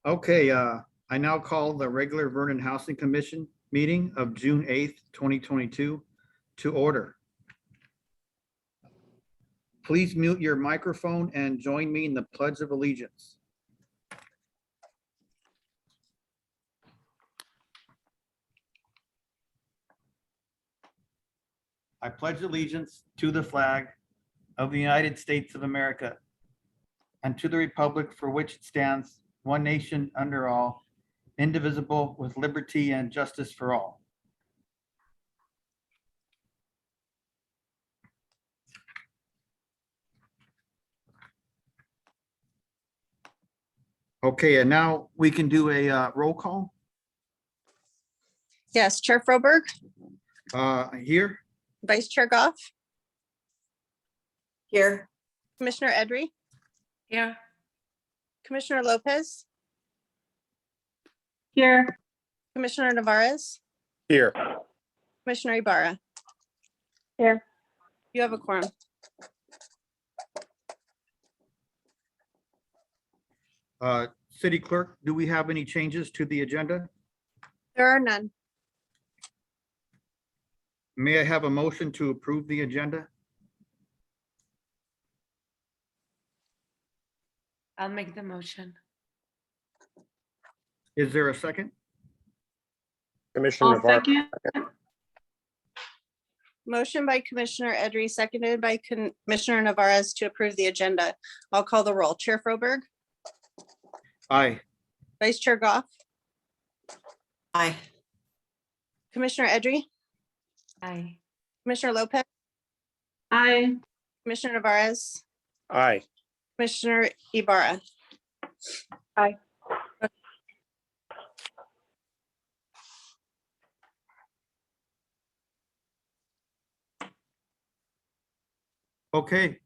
Okay, I now call the regular Vernon Housing Commission meeting of June 8th, 2022 to order. Please mute your microphone and join me in the Pledge of Allegiance. I pledge allegiance to the flag of the United States of America and to the republic for which it stands, one nation under all, indivisible, with liberty and justice for all. Okay, and now we can do a roll call Yes, Chair Froberg, here. Vice Chair Goff, Here. Commissioner Edry, Here. Commissioner Lopez, Here. Commissioner Navarez, Here. Commissioner Ibarra. Here. You have a quorum. City Clerk, do we have any changes to the agenda? There are none. May I have a motion to approve the agenda? I'll make the motion. Is there a second? Commissioner Navarro. Motion by Commissioner Edry, seconded by Commissioner Navarez to approve the agenda. I'll call the roll. Chair Froberg, Aye. Vice Chair Goff, Aye. Commissioner Edry, Aye. Commissioner Lopez, Aye. Commissioner Navarez, Aye. Commissioner Ibarra. Aye. Okay,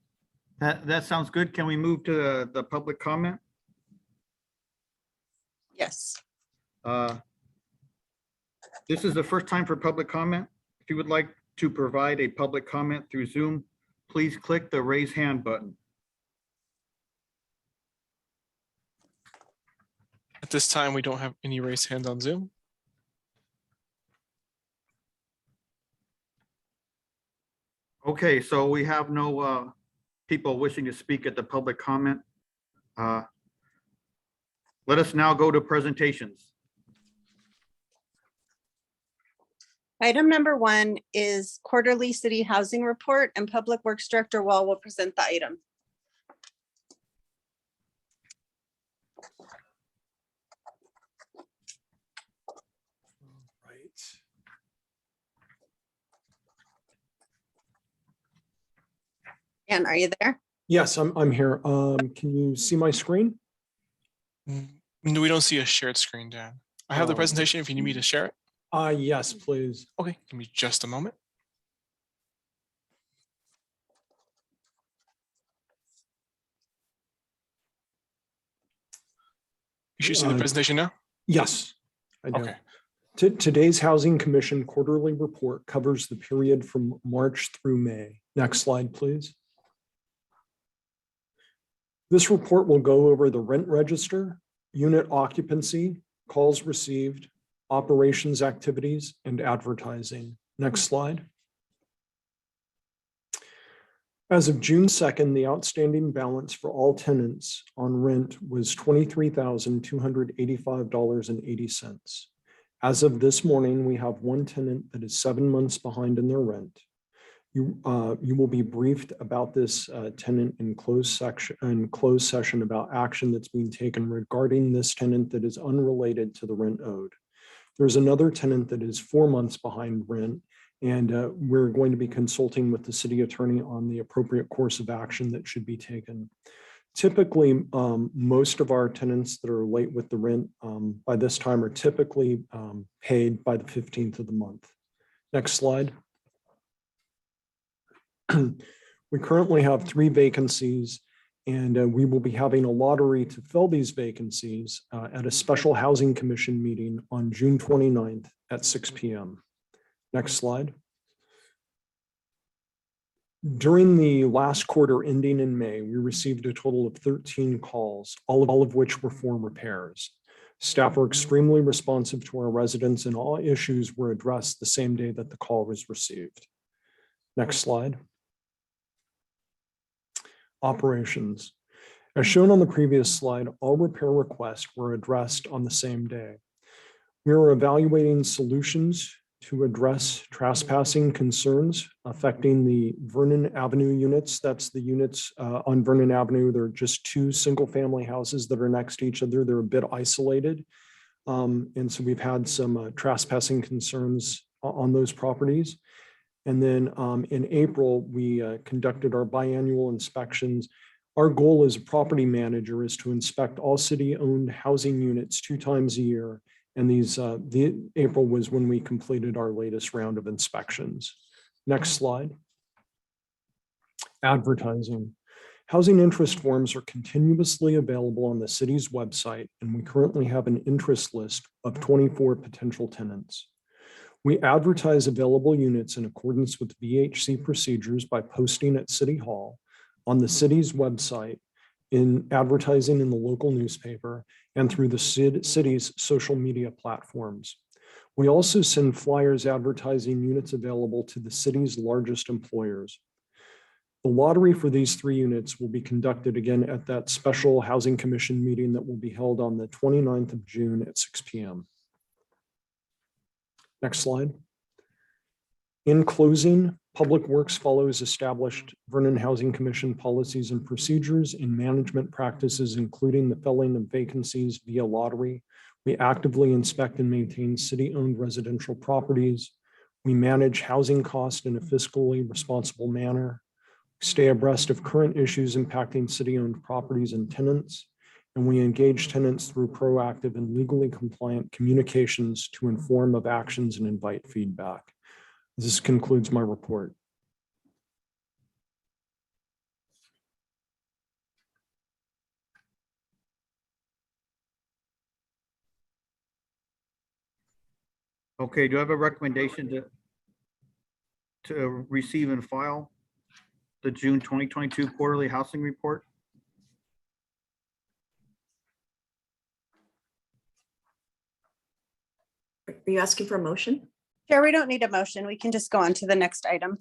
that sounds good. Can we move to the public comment? Yes. This is the first time for public comment. If you would like to provide a public comment through Zoom, please click the raise hand button. At this time, we don't have any raised hands on Zoom. Okay, so we have no people wishing to speak at the public comment. Let us now go to presentations. Item number 1 is quarterly city housing report, and Public Works Director Wall will present the item. Right. Ann, are you there? Yes, I'm here. Can you see my screen? No, we don't see a shared screen, Dan. I have the Oh. presentation if you need me to share it. Yes, please. Okay, give me just a moment. You should see the presentation now. Yes, I do. Okay. Today's Housing Commission quarterly report covers the period from March through May. Next slide, please. This report will go over the rent register, unit occupancy, calls received, operations activities, and advertising. Next slide. As of June 2nd, the outstanding balance for all tenants on rent was $23,285.80. As of this morning, we have one tenant that is 7 months behind in their rent. You will be briefed about this tenant in closed session about action that's being taken regarding this tenant that is unrelated to the rent owed. There's another tenant that is 4 months behind rent, and we're going to be consulting with the city attorney on the appropriate course of action that should be taken. Typically, most of our tenants that are late with the rent by this time are typically paid by the 15th of the month. Next slide. We currently have 3 vacancies, and we will be having a lottery to fill these vacancies at a special housing commission meeting on June 29th at 6 p.m. Next slide. During the last quarter ending in May, we received a total of 13 calls, all of which were for repairs. Staff were extremely responsive to our residents and all issues were addressed the same day that the call was received. Next slide. Operations. As shown on the previous slide, all repair requests were addressed on the same day. We are evaluating solutions to address trespassing concerns affecting the Vernon Avenue units. That's the units on Vernon Avenue. They're just two single-family houses that are next to each other. They're a bit isolated. And so we've had some trespassing concerns on those properties. And then in April, we conducted our biannual inspections. Our goal as a property manager is to inspect all city-owned housing units 2 times a year. And April was when we completed our latest round of inspections. Next slide. Advertising. Housing interest forms are continuously available on the city's website, and we currently have an interest list of 24 potential tenants. We advertise available units in accordance with VHC procedures by posting at City Hall, on the city's website, in advertising in the local newspaper, and through the city's social media platforms. We also send flyers advertising units available to the city's largest employers. The lottery for these 3 units will be conducted again at that special Housing Commission meeting that will be held on the 29th of June at 6 p.m. Next slide. In closing, Public Works follows established Vernon Housing Commission policies and procedures in management practices, including the filling of vacancies via lottery. We actively inspect and maintain city-owned residential properties. We manage housing costs in a fiscally responsible manner, stay abreast of current issues impacting city-owned properties and tenants, and we engage tenants through proactive and legally compliant communications to inform of actions and invite feedback. This concludes my report. Okay, do I have a recommendation to receive and file the June 2022 quarterly housing report? Are you asking for a motion? Chair, we don't need a motion. We can just go on to the next item.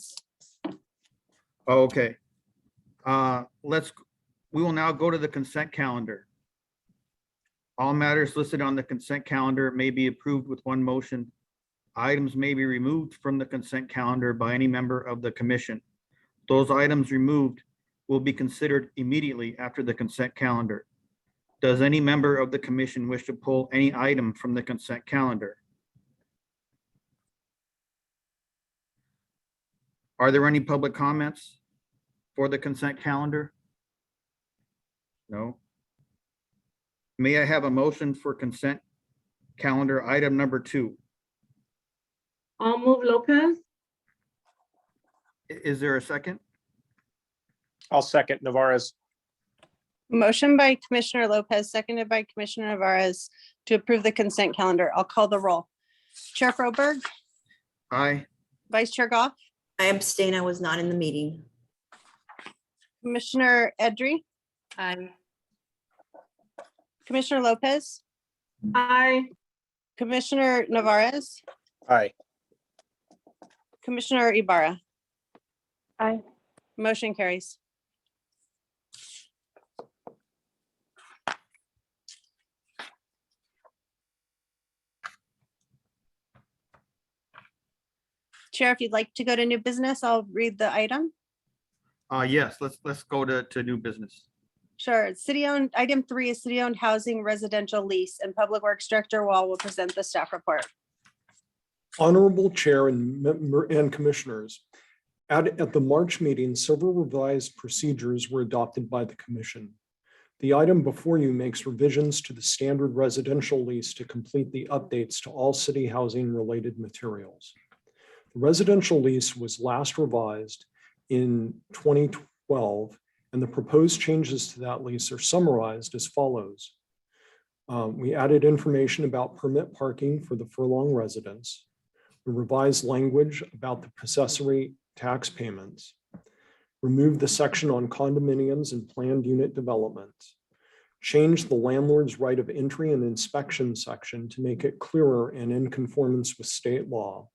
Oh, okay. We will now go to the consent calendar. All matters listed on the consent calendar may be approved with one motion. Items may be removed from the consent calendar by any member of the commission. Those items removed will be considered immediately after the consent calendar. Does any member of the commission wish to pull any item from the consent calendar? Are there any public comments for the consent calendar? No. May I have a motion for consent calendar item number 2? I'll move Lopez. Is there a second? I'll second Navarez. Motion by Commissioner Lopez, seconded by Commissioner Navarez to approve the consent calendar. I'll call the roll. Chair Froberg, Aye. Vice Chair Goff, I abstain. I was not in the meeting. Commissioner Edry, Aye. Commissioner Lopez, Aye. Commissioner Navarez, Aye. Commissioner Ibarra. Aye. Motion carries. Chair, if you'd like to go to new business, I'll read the item. Yes, let's go to new business. Sure. City-owned, item 3 is city-owned housing residential lease, and Public Works Director Wall will present the staff report. Honorable Chair and Commissioners, at the March meeting, several revised procedures were adopted by the Commission. The item before you makes revisions to the standard residential lease to complete the updates to all city housing related materials. The residential lease was last revised in 2012, and the proposed changes to that lease are summarized as follows. We added information about permit parking for the furlong residents. We revised language about the possessory tax payments. Removed the section on condominiums and planned unit development. changed the landlord's right of entry and inspection section to make it clearer and in conformance with state law,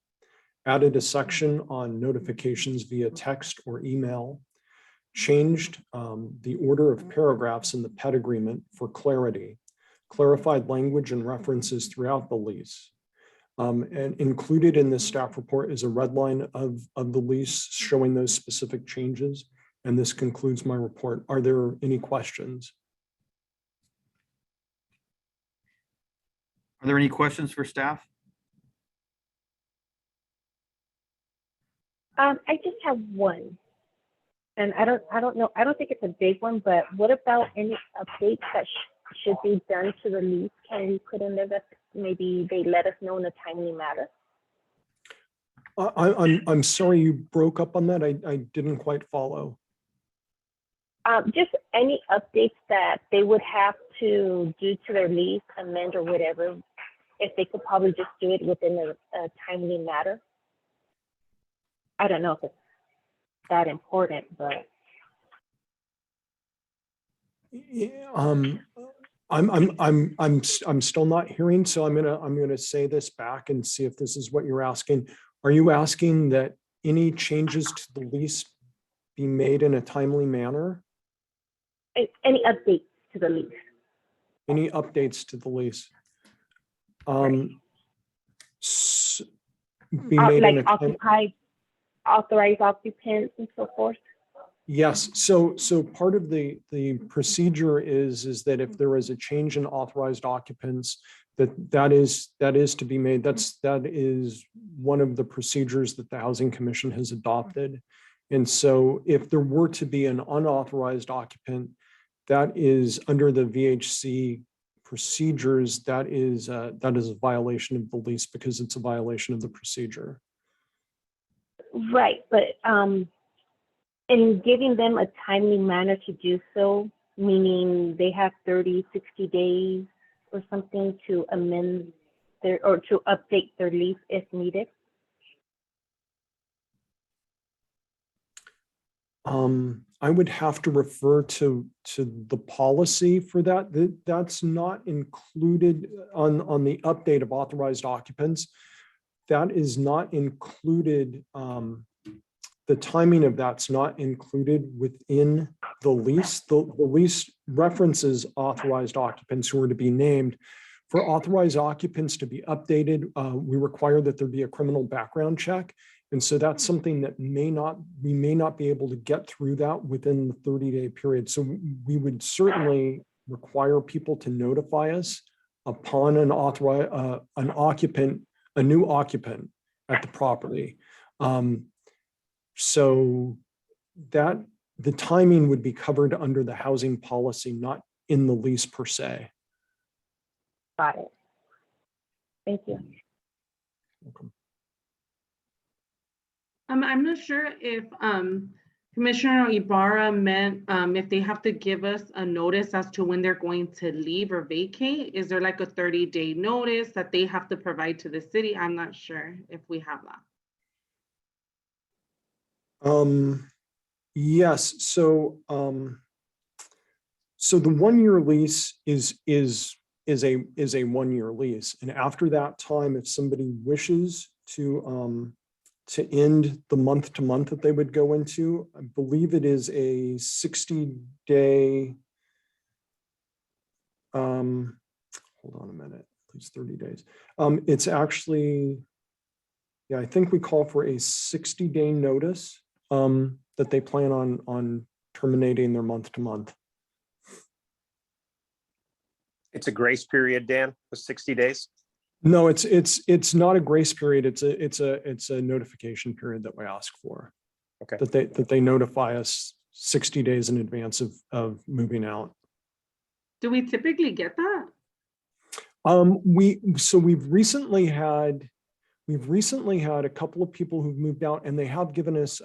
added a section on notifications via text or email, changed the order of paragraphs in the pet agreement for clarity, clarified language and references throughout the lease. And included in this staff report is a red line of the lease showing those specific changes. And this concludes my report. Are there any questions? Are there any questions for staff? I just have one. And I don't know, I don't think it's a big one, but what about any updates that should be done to the lease? Can we put in there that maybe they let us know in a timely manner? I'm sorry you broke up on that. I didn't quite follow. Just any updates that they would have to do to their lease, amend or whatever, if they could probably just do it within a timely manner. I don't know if it's that important, but I'm still not hearing, so I'm gonna say this back and see if this is what you're asking. Are you asking that any changes to the lease be made in a timely manner? any updates to the lease? Any updates to the lease? Be made in a Like time. authorized occupants and so forth? Yes, so part of the procedure is that if there is a change in authorized occupants, that is to be made. That is one of the procedures that the Housing Commission has adopted. And so if there were to be an unauthorized occupant, that is under the VHC procedures, that is a violation of the lease because it's a violation of the procedure. Right, but in giving them a timely manner to do so, meaning they have 30, 60 days or something to amend or to update their lease if needed? I would have to refer to the policy for that. That's not included on the update of authorized occupants. That is not included. The timing of that's not included within the lease. The lease references authorized occupants who are to be named. For authorized occupants to be updated, we require that there be a criminal background check. And so that's something that we may not be able to get through that within the 30-day period. So we would certainly require people to notify us upon an occupant, a new occupant at the property. So that the timing would be covered under the housing policy, not in the lease per se. Got it. Thank you. Welcome. I'm not sure if Commissioner Ibarra meant if they have to give us a notice as to when they're going to leave or vacate. Is there like a 30-day notice that they have to provide to the city? I'm not sure if we have that. Yes, so the 1-year lease is a 1-year lease, and after that time, if somebody wishes to end the month to month that they would go into, I believe it is a 60-day. Hold on a minute, please. 30 days. It's actually, yeah, I think we call for a 60-day notice that they plan on terminating their month to month. It's a grace period, Dan, of 60 days. No, it's not a grace period. It's a notification period that we ask for. Okay. That they notify us 60 days in advance of moving out. Do we typically get that? We've recently had a couple of people who've moved out, and they have given us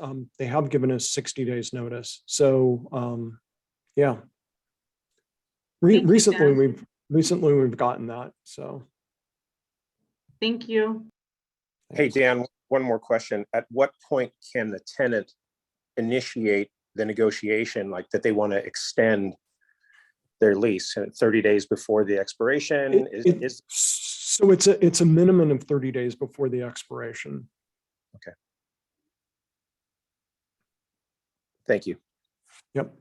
60 days notice. So yeah. Recently we've gotten that. So Thank you. Hey, Dan, one more question. At what point can the tenant initiate the negotiation, like that they want to extend their lease, 30 days before the expiration? So it's a minimum of 30 days before the expiration. Thank you. Yep.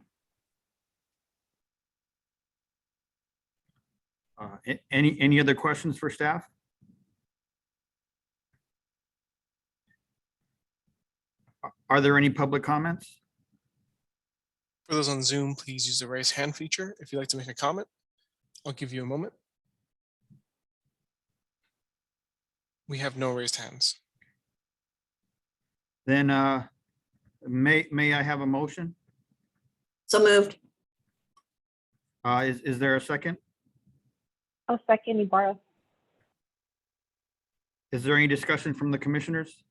Any other questions for staff? Are there any public comments? For those on Zoom, please use the raise hand feature if you'd like to make a comment. I'll give you a moment. We have no raised hands. Then may I have a motion? So moved. Is there a second? I'll second Ibarra. Is there any discussion from the commissioners?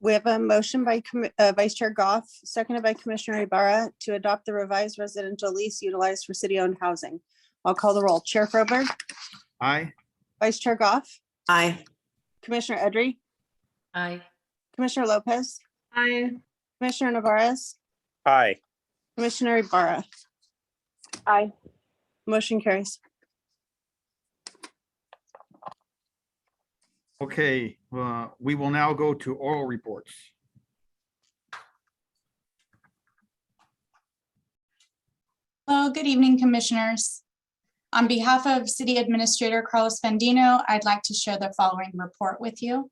We have a motion by Vice Chair Goff, seconded by Commissioner Ibarra to adopt the revised residential lease utilized for city-owned housing. I'll call the roll. Chair Froberg, Aye. Vice Chair Goff, Aye. Commissioner Edry, Aye. Commissioner Lopez, Aye. Commissioner Navarez, Aye. Commissioner Ibarra. Aye. Motion carries. Okay, we will now go to oral reports. Hello, good evening, Commissioners. On behalf of City Administrator Carlos Fendino, I'd like to share the following report with you.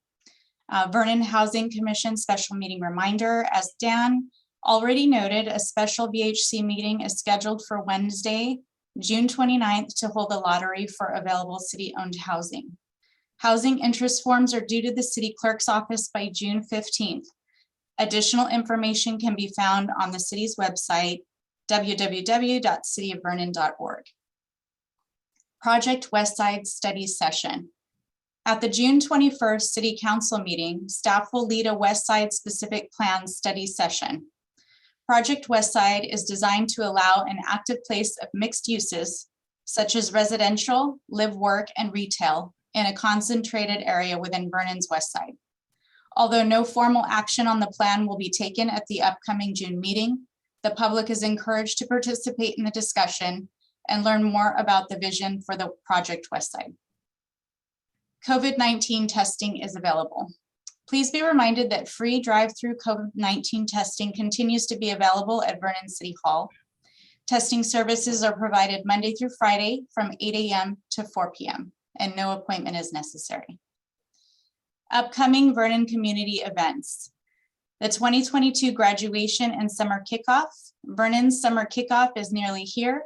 Vernon Housing Commission special meeting reminder. As Dan already noted, a special VHC meeting is scheduled for Wednesday, June 29th to hold a lottery for available city-owned housing. Housing interest forms are due to the city clerk's office by June 15th. Additional information can be found on the city's website, www.cityofvernon.org. Project Westside Study Session. At the June 21st City Council meeting, staff will lead a Westside specific plan study session. Project Westside is designed to allow an active place of mixed uses, such as residential, live, work, and retail, in a concentrated area within Vernon's Westside. Although no formal action on the plan will be taken at the upcoming June meeting, the public is encouraged to participate in the discussion and learn more about the vision for the Project Westside. COVID-19 testing is available. Please be reminded that free drive-through COVID-19 testing continues to be available at Vernon City Hall. Testing services are provided Monday through Friday from 8 a.m. to 4 p.m. and no appointment is necessary. Upcoming Vernon community events. The 2022 graduation and summer kickoff. Vernon's summer kickoff is nearly here.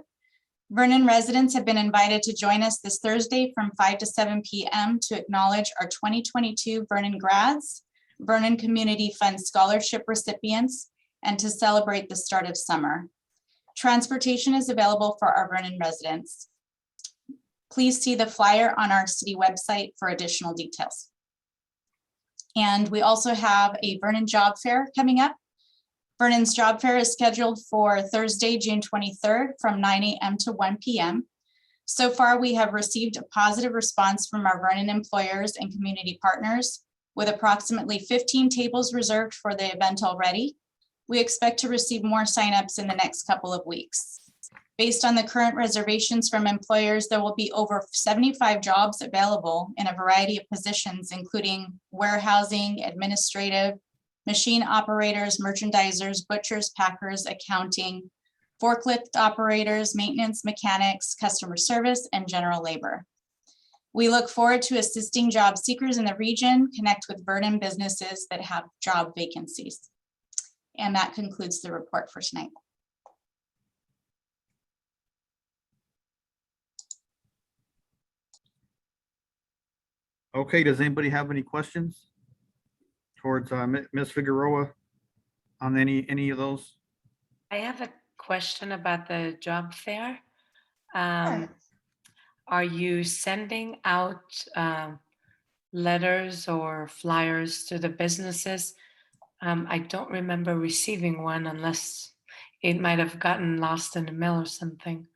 Vernon residents have been invited to join us this Thursday from 5 to 7 p.m. to acknowledge our 2022 Vernon grads, Vernon Community Fund scholarship recipients, and to celebrate the start of summer. Transportation is available for our Vernon residents. Please see the flyer on our city website for additional details. And we also have a Vernon Job Fair coming up. Vernon's Job Fair is scheduled for Thursday, June 23rd from 9 a.m. to 1 p.m. So far, we have received a positive response from our Vernon employers and community partners, with approximately 15 tables reserved for the event already. We expect to receive more signups in the next couple of weeks. Based on the current reservations from employers, there will be over 75 jobs available in a variety of positions, including warehousing, administrative, machine operators, merchandisers, butchers, packers, accounting, forklift operators, maintenance mechanics, customer service, and general labor. We look forward to assisting job seekers in the region connect with Vernon businesses that have job vacancies. And that concludes the report for tonight. Okay, does anybody have any questions towards Ms. Figueroa on any of those? I have a question about the job fair. Are you sending out letters or flyers to the businesses? I don't remember receiving one unless it might have gotten lost in the mail or something.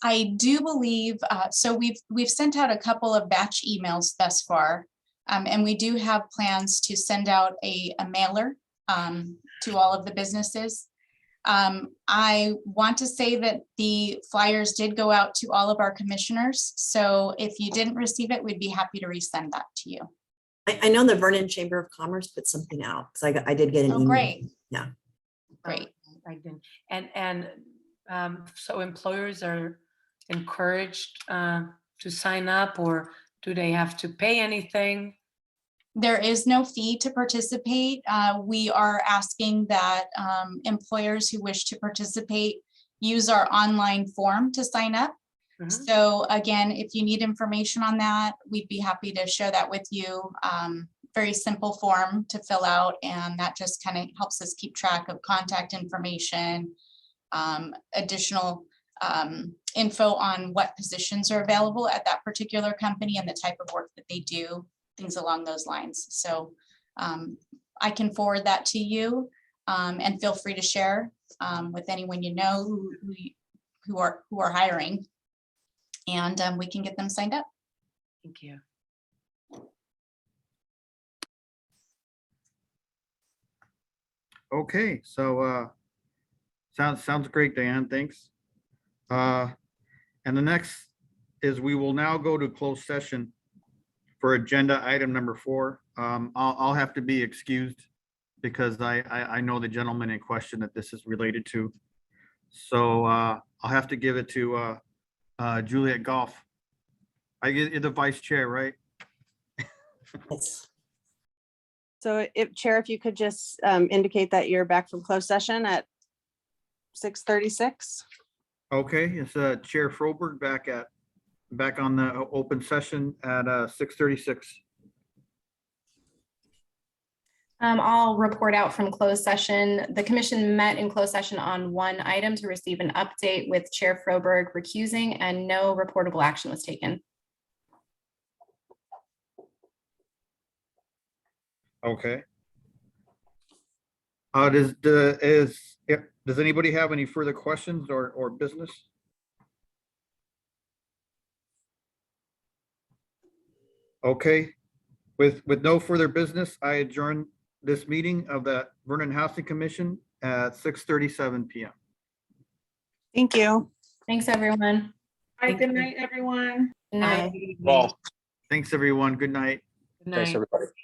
I do believe, so we've sent out a couple of batch emails thus far, and we do have plans to send out a mailer to all of the businesses. I want to say that the flyers did go out to all of our commissioners. So if you didn't receive it, we'd be happy to resend that to you. I know the Vernon Chamber of Commerce put something out, because I did get an Oh, email. great. Yeah. Great. I didn't. And so employers are encouraged to sign up, or do they have to pay anything? There is no fee to participate. We are asking that employers who wish to participate use our online form to sign up. Mhm. So again, if you need information on that, we'd be happy to share that with you. Very simple form to fill out, and that just kind of helps us keep track of contact information, additional info on what positions are available at that particular company and the type of work that they do, things along those lines. So I can forward that to you, and feel free to share with anyone you know who are hiring, and we can get them signed up. Thank you. Okay, so sounds great, Diane. Thanks. And the next is we will now go to closed session for agenda item number 4. I'll have to be excused because I know the gentleman in question that this is related to. So I'll have to give it to Juliet Goff. You're the vice chair, right? Yes. So Chair, if you could just indicate that you're back from closed session at 6:36. Okay, it's Chair Froberg back on the open session at 6:36. I'll report out from closed session. The commission met in closed session on one item to receive an update with Chair Froberg recusing, and no reportable action was taken. Okay. Does anybody have any further questions or business? Okay, with no further business, I adjourn this meeting of the Vernon Housing Commission at 6:37 PM. Thank you. Thanks, everyone. Hi, good night, everyone. Good night. Well. Thanks, everyone. Good night. Good Thanks, night. everybody.